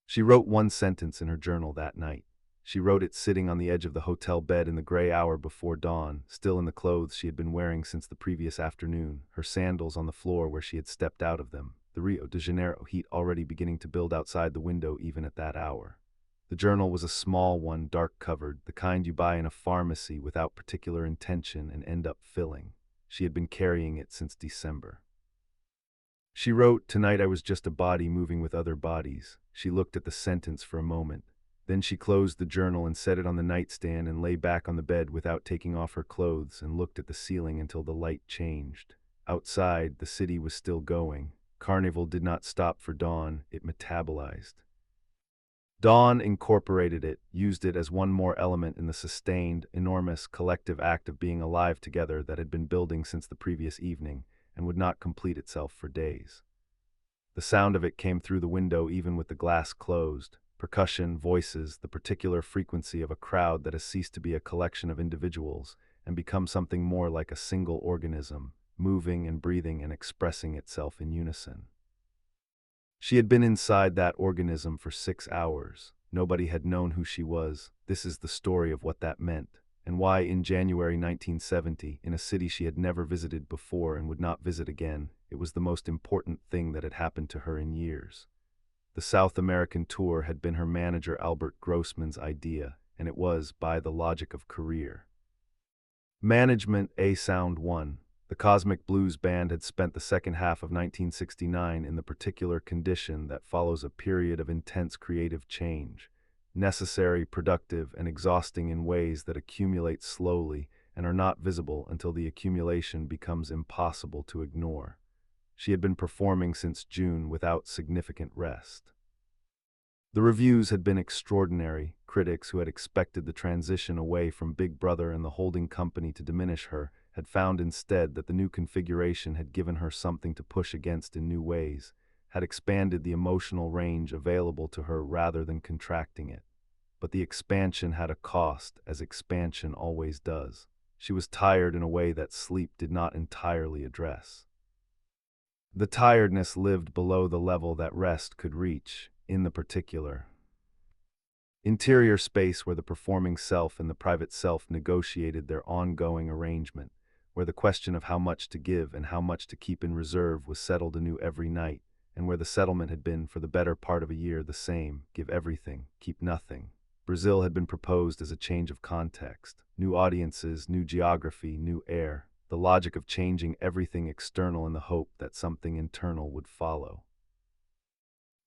She wrote one sentence in her journal that night. She wrote it sitting on the edge of the hotel bed in the gray hour before dawn, still in the clothes she had been wearing since the previous afternoon, her sandals on the floor where she had stepped out of them, the Rio de Janeiro heat already beginning to build outside the window even at that hour. The journal was a small one, dark-covered, the kind you buy in a pharmacy without particular intention and end up filling. She had been carrying it since December. She wrote, "Tonight I was just a body moving with other bodies." She looked at the sentence for a moment. Then she closed the journal and set it on the nightstand and lay back on the bed without taking off her clothes and looked at the ceiling until the light changed. Outside, the city was still going. Carnival did not stop for dawn, it metabolized. Dawn incorporated it, used it as one more element in the sustained, enormous, collective act of being alive together that had been building since the previous evening and would not complete itself for days. The sound of it came through the window even with the glass closed. Percussion, voices, the particular frequency of a crowd that has ceased to be a collection of individuals and become something more like a single organism, moving and breathing and expressing itself in unison. She had been inside that organism for 6 hours. Nobody had known who she was. This is the story of what that meant, and why in January 1970, in a city she had never visited before and would not visit again, it was the most important thing that had happened to her in years. The South American tour had been her manager Albert Grossman's idea, and it was, by the logic of career. Management A Sound 1. The Kozmic Blues Band had spent the second half of 1969 in the particular condition that follows a period of intense creative change, necessary, productive, and exhausting in ways that accumulate slowly and are not visible until the accumulation becomes impossible to ignore. She had been performing since June without significant rest. The reviews had been extraordinary. Critics who had expected the transition away from Big Brother and the holding company to diminish her had found instead that the new configuration had given her something to push against in new ways, had expanded the emotional range available to her rather than contracting it. But the expansion had a cost, as expansion always does. She was tired in a way that sleep did not entirely address. The tiredness lived below the level that rest could reach, in the particular interior space where the performing self and the private self negotiated their ongoing arrangement, where the question of how much to give and how much to keep in reserve was settled anew every night, and where the settlement had been for the better part of a year the same: give everything, keep nothing. Brazil had been proposed as a change of context, new audiences, new geography, new air, the logic of changing everything external in the hope that something internal would follow.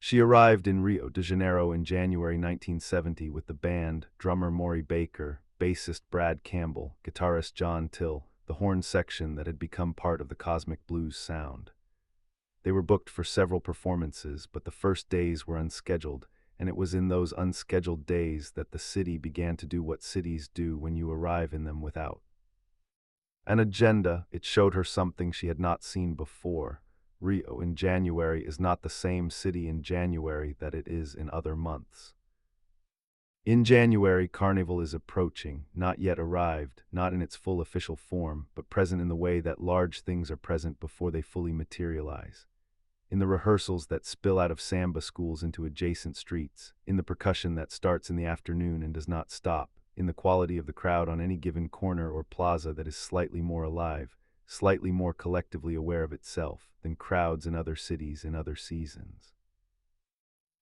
She arrived in Rio de Janeiro in January 1970 with the band, drummer Maury Baker, bassist Brad Campbell, guitarist John Till, the horn section that had become part of the Kozmic Blues sound. They were booked for several performances, but the first days were unscheduled, and it was in those unscheduled days that the city began to do what cities do when you arrive in them without an agenda. It showed her something she had not seen before. Rio in January is not the same city in January that it is in other months. In January, Carnival is approaching, not yet arrived, not in its full official form, but present in the way that large things are present before they fully materialize. In the rehearsals that spill out of samba schools into adjacent streets, in the percussion that starts in the afternoon and does not stop, in the quality of the crowd on any given corner or plaza that is slightly more alive, slightly more collectively aware of itself than crowds in other cities in other seasons.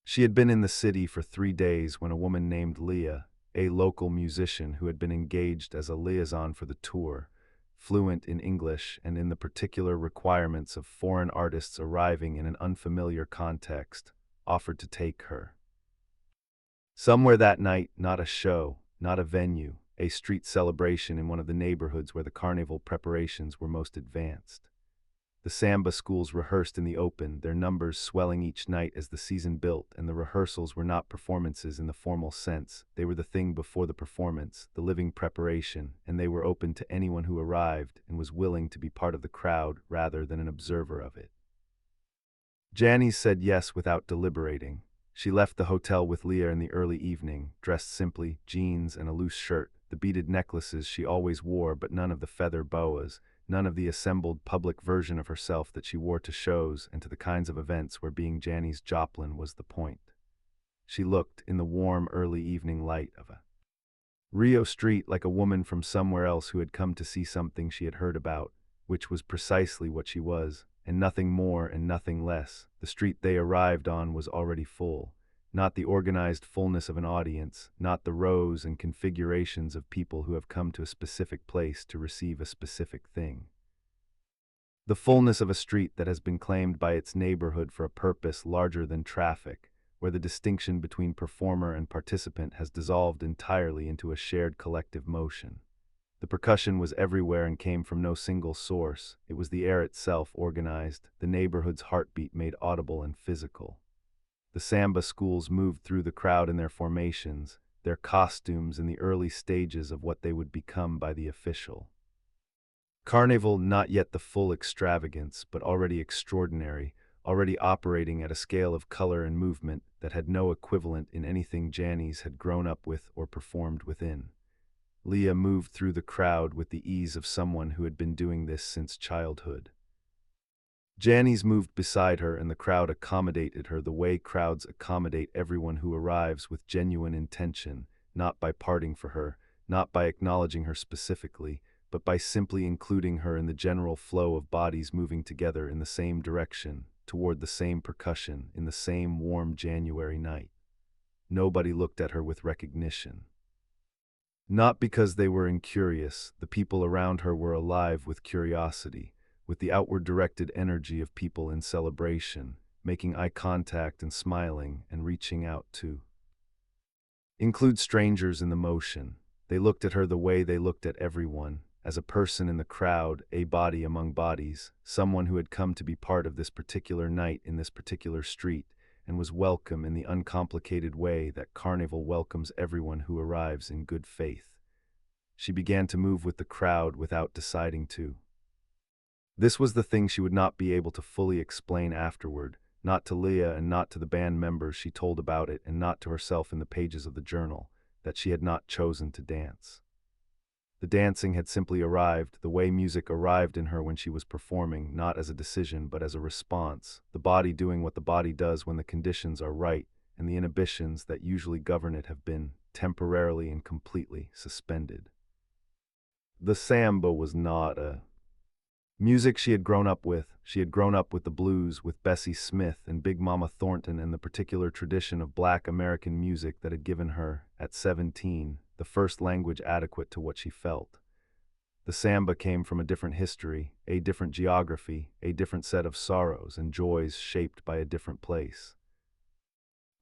She had been in the city for 3 days when a woman named Leah, a local musician who had been engaged as a liaison for the tour, fluent in English and in the particular requirements of foreign artists arriving in an unfamiliar context, offered to take her somewhere that night. Not a show, not a venue, a street celebration in one of the neighborhoods where the carnival preparations were most advanced. The samba schools rehearsed in the open, their numbers swelling each night as the season built, and the rehearsals were not performances in the formal sense. They were the thing before the performance, the living preparation, and they were open to anyone who arrived and was willing to be part of the crowd rather than an observer of it. Janis said yes without deliberating. She left the hotel with Leah in the early evening, dressed simply, jeans and a loose shirt, the beaded necklaces she always wore but none of the feather boas, none of the assembled public version of herself that she wore to shows and to the kinds of events where being Janis Joplin was the point. She looked, in the warm, early evening light of a Rio street, like a woman from somewhere else who had come to see something she had heard about, which was precisely what she was, and nothing more and nothing less. The street they arrived on was already full. Not the organized fullness of an audience, not the rows and configurations of people who have come to a specific place to receive a specific thing. The fullness of a street that has been claimed by its neighborhood for a purpose larger than traffic, where the distinction between performer and participant has dissolved entirely into a shared collective motion. The percussion was everywhere and came from no single source. It was the air itself organized, the neighborhood's heartbeat made audible and physical. The samba schools moved through the crowd in their formations, their costumes in the early stages of what they would become by the official. Carnaval, not yet the full extravagance, but already extraordinary, already operating at a scale of color and movement that had no equivalent in anything Janis had grown up with or performed within. Leah moved through the crowd with the ease of someone who had been doing this since childhood. Janis moved beside her, and the crowd accommodated her the way crowds accommodate everyone who arrives with genuine intention, not by parting for her, not by acknowledging her specifically, but by simply including her in the general flow of bodies moving together in the same direction, toward the same percussion, in the same warm January night. Nobody looked at her with recognition. Not because they were incurious, the people around her were alive with curiosity, with the outward-directed energy of people in celebration, making eye contact and smiling and reaching out to include strangers in the motion. They looked at her the way they looked at everyone, as a person in the crowd, a body among bodies, someone who had come to be part of this particular night in this particular street, and was welcome in the uncomplicated way that Carnival welcomes everyone who arrives in good faith. She began to move with the crowd without deciding to. This was the thing she would not be able to fully explain afterward, not to Leah and not to the band members she told about it, and not to herself in the pages of the journal, that she had not chosen to dance. The dancing had simply arrived, the way music arrived in her when she was performing, not as a decision but as a response, the body doing what the body does when the conditions are right, and the inhibitions that usually govern it have been, temporarily and completely, suspended. The samba was not a music she had grown up with. She had grown up with the blues, with Bessie Smith and Big Mama Thornton, and the particular tradition of Black American music that had given her, at 17, the first language adequate to what she felt. The samba came from a different history, a different geography, a different set of sorrows and joys shaped by a different place.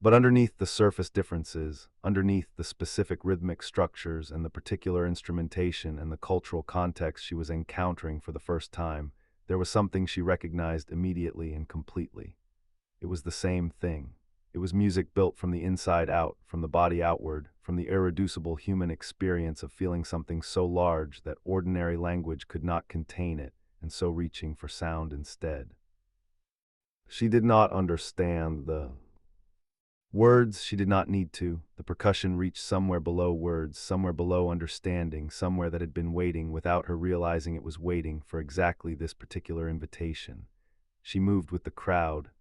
But underneath the surface differences, underneath the specific rhythmic structures and the particular instrumentation and the cultural context she was encountering for the first time, there was something she recognized immediately and completely. It was the same thing. It was music built from the inside out, from the body outward, from the irreducible human experience of feeling something so large that ordinary language could not contain it, and so reaching for sound instead. She did not understand the words. She did not need to. The percussion reached somewhere below words, somewhere below understanding, somewhere that had been waiting without her realizing it was waiting for exactly this particular invitation. She moved with the crowd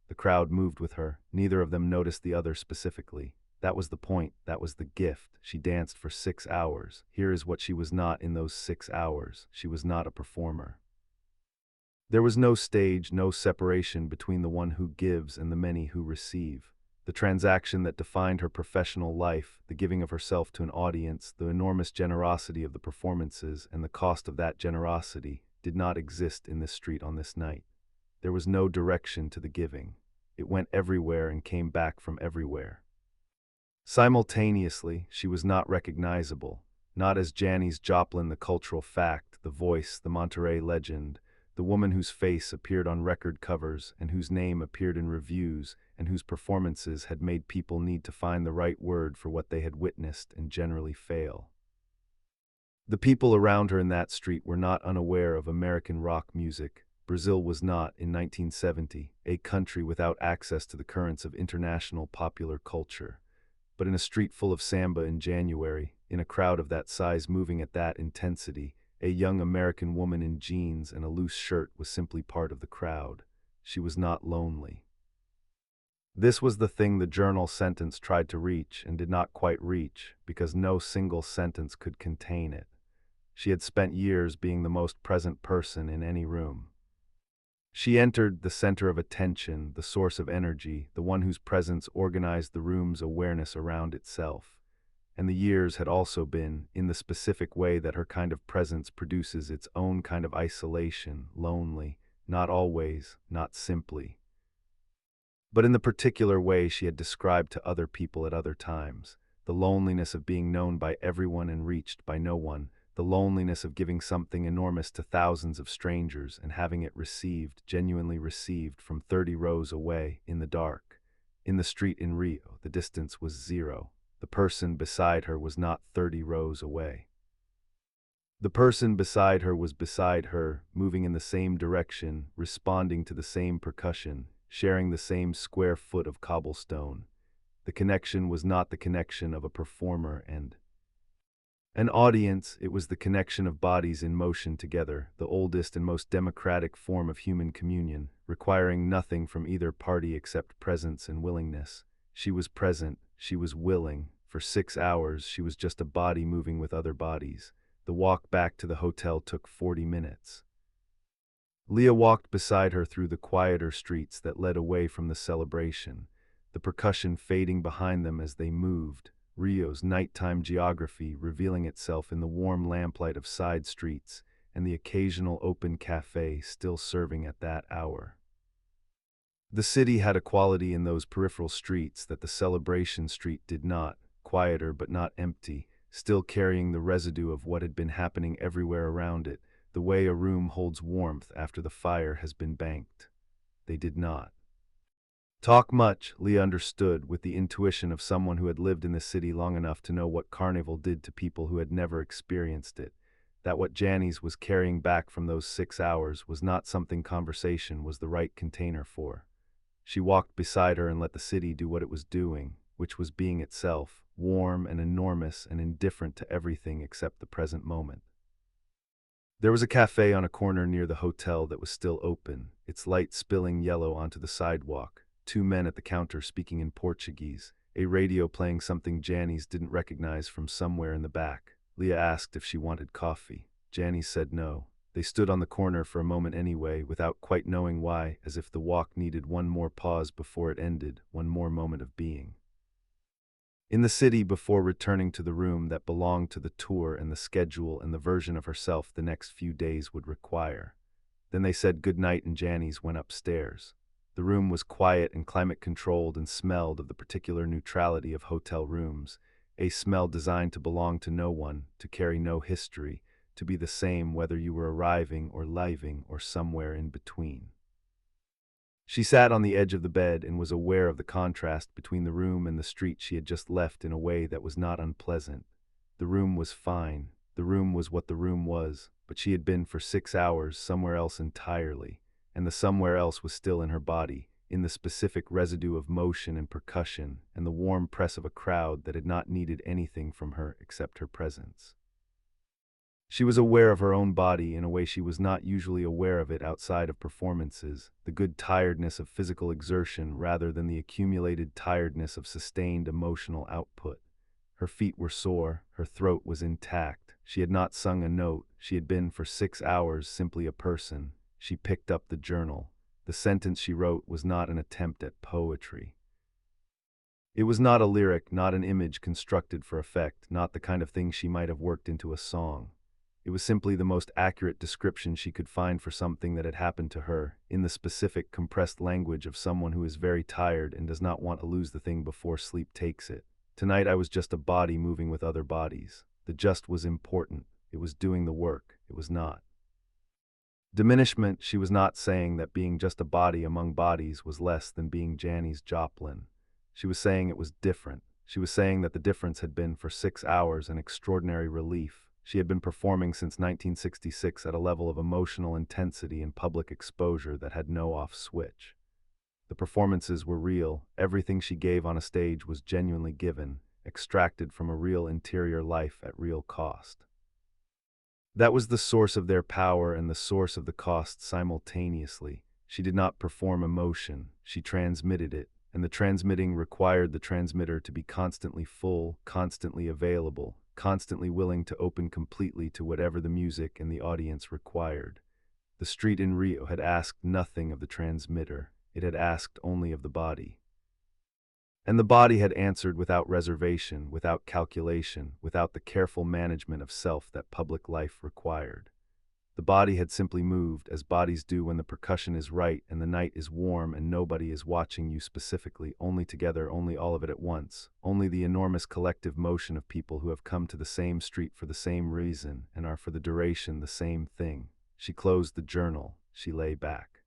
moved with her. Neither of them noticed the other specifically. That was the point, that was the gift. She danced for 6 hours. Here is what she was not in those 6 hours. She was not a performer. There was no stage, no separation between the one who gives and the many who receive. The transaction that defined her professional life, the giving of herself to an audience, the enormous generosity of the performances, and the cost of that generosity, did not exist in this street on this night. There was no direction to the giving. It went everywhere and came back from everywhere. Simultaneously, she was not recognizable, not as Janis Joplin, the cultural fact, the voice, the Monterey legend, the woman whose face appeared on record covers and whose name appeared in reviews and whose performances had made people need to find the right word for what they had witnessed and generally fail. The people around her in that street were not unaware of American rock music. Brazil was not, in 1970, a country without access to the currents of international popular culture. But in a street full of samba in January, in a crowd of that size moving at that intensity, a young American woman in jeans and a loose shirt was simply part of the crowd. She was not lonely. This was the thing the journal sentence tried to reach and did not quite reach, because no single sentence could contain it. She had spent years being the most present person in any room. She entered the center of attention, the source of energy, the one whose presence organized the room's awareness around itself. And the years had also been, in the specific way that her kind of presence produces its own kind of isolation, lonely, not always, not simply, but in the particular way she had described to other people at other times, the loneliness of being known by everyone and reached by no one, the loneliness of giving something enormous to thousands of strangers and having it received, genuinely received, from 30 rows away, in the dark. In the street in Rio, the distance was 0. The person beside her was not 30 rows away. The person beside her was beside her, moving in the same direction, responding to the same percussion, sharing the same square foot of cobblestone. The connection was not the connection of a performer and an audience, it was the connection of bodies in motion together, the oldest and most democratic form of human communion, requiring nothing from either party except presence and willingness. She was present, she was willing. For 6 hours she was just a body moving with other bodies. The walk back to the hotel took 40 minutes. Leah walked beside her through the quieter streets that led away from the celebration, the percussion fading behind them as they moved, Rio's nighttime geography revealing itself in the warm lamplight of side streets and the occasional open cafe still serving at that hour. The city had a quality in those peripheral streets that the celebration street did not, quieter but not empty, still carrying the residue of what had been happening everywhere around it, the way a room holds warmth after the fire has been banked. They did not talk much, Leah understood, with the intuition of someone who had lived in the city long enough to know what Carnival did to people who had never experienced it, that what Janis was carrying back from those 6 hours was not something conversation was the right container for. She walked beside her and let the city do what it was doing, which was being itself, warm and enormous and indifferent to everything except the present moment. There was a cafe on a corner near the hotel that was still open, its light spilling yellow onto the sidewalk, 2 men at the counter speaking in Portuguese, a radio playing something Janis didn't recognize from somewhere in the back. Leah asked if she wanted coffee. Janis said no. They stood on the corner for a moment anyway, without quite knowing why, as if the walk needed one more pause before it ended, one more moment of being in the city before returning to the room that belonged to the tour and the schedule and the version of herself the next few days would require. Then they said good night and Janis went upstairs. The room was quiet and climate-controlled and smelled of the particular neutrality of hotel rooms, a smell designed to belong to no one, to carry no history, to be the same whether you were arriving or leaving or somewhere in between. She sat on the edge of the bed and was aware of the contrast between the room and the street she had just left in a way that was not unpleasant. The room was fine. The room was what the room was, but she had been for 6 hours somewhere else entirely, and the somewhere else was still in her body, in the specific residue of motion and percussion and the warm press of a crowd that had not needed anything from her except her presence. She was aware of her own body in a way she was not usually aware of it outside of performances, the good tiredness of physical exertion rather than the accumulated tiredness of sustained emotional output. Her feet were sore, her throat was intact, she had not sung a note, she had been for 6 hours simply a person. She picked up the journal. The sentence she wrote was not an attempt at poetry. It was not a lyric, not an image constructed for effect, not the kind of thing she might have worked into a song. It was simply the most accurate description she could find for something that had happened to her, in the specific, compressed language of someone who is very tired and does not want to lose the thing before sleep takes it. Tonight I was just a body moving with other bodies. The just was important. It was doing the work. It was not diminishment. She was not saying that being just a body among bodies was less than being Janis Joplin. She was saying it was different. She was saying that the difference had been for 6 hours an extraordinary relief. She had been performing since 1966 at a level of emotional intensity and public exposure that had no off switch. The performances were real. Everything she gave on a stage was genuinely given, extracted from a real interior life at real cost. That was the source of their power and the source of the cost simultaneously. She did not perform emotion, she transmitted it. and the transmitting required the transmitter to be constantly full, constantly available, constantly willing to open completely to whatever the music and the audience required. The street in Rio had asked nothing of the transmitter, it had asked only of the body. And the body had answered without reservation, without calculation, without the careful management of self that public life required. The body had simply moved, as bodies do when the percussion is right and the night is warm and nobody is watching you specifically, only together, only all of it at once, only the enormous collective motion of people who have come to the same street for the same reason and are for the duration the same thing. She closed the journal. She lay back.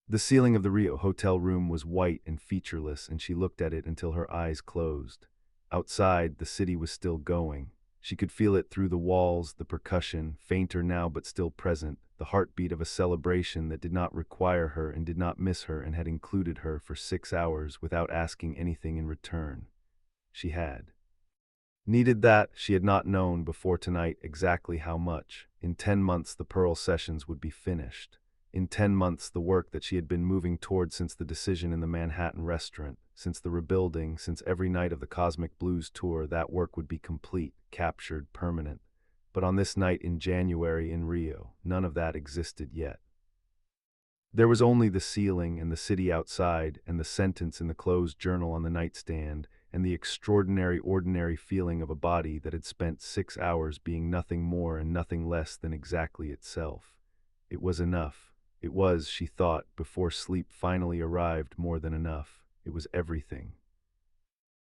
The ceiling of the Rio hotel room was white and featureless, and she looked at it until her eyes closed. Outside, the city was still going. She could feel it through the walls, the percussion, fainter now but still present, the heartbeat of a celebration that did not require her and did not miss her and had included her for 6 hours without asking anything in return. She had needed that. She had not known before tonight exactly how much. In 10 months the Pearl sessions would be finished. In 10 months the work that she had been moving toward since the decision in the Manhattan restaurant, since the rebuilding, since every night of the Kozmic Blues tour, that work would be complete, captured, permanent. But on this night in January in Rio, none of that existed yet. There was only the ceiling and the city outside and the sentence in the closed journal on the nightstand and the extraordinary ordinary feeling of a body that had spent 6 hours being nothing more and nothing less than exactly itself. It was enough. It was, she thought, before sleep finally arrived, more than enough. It was everything.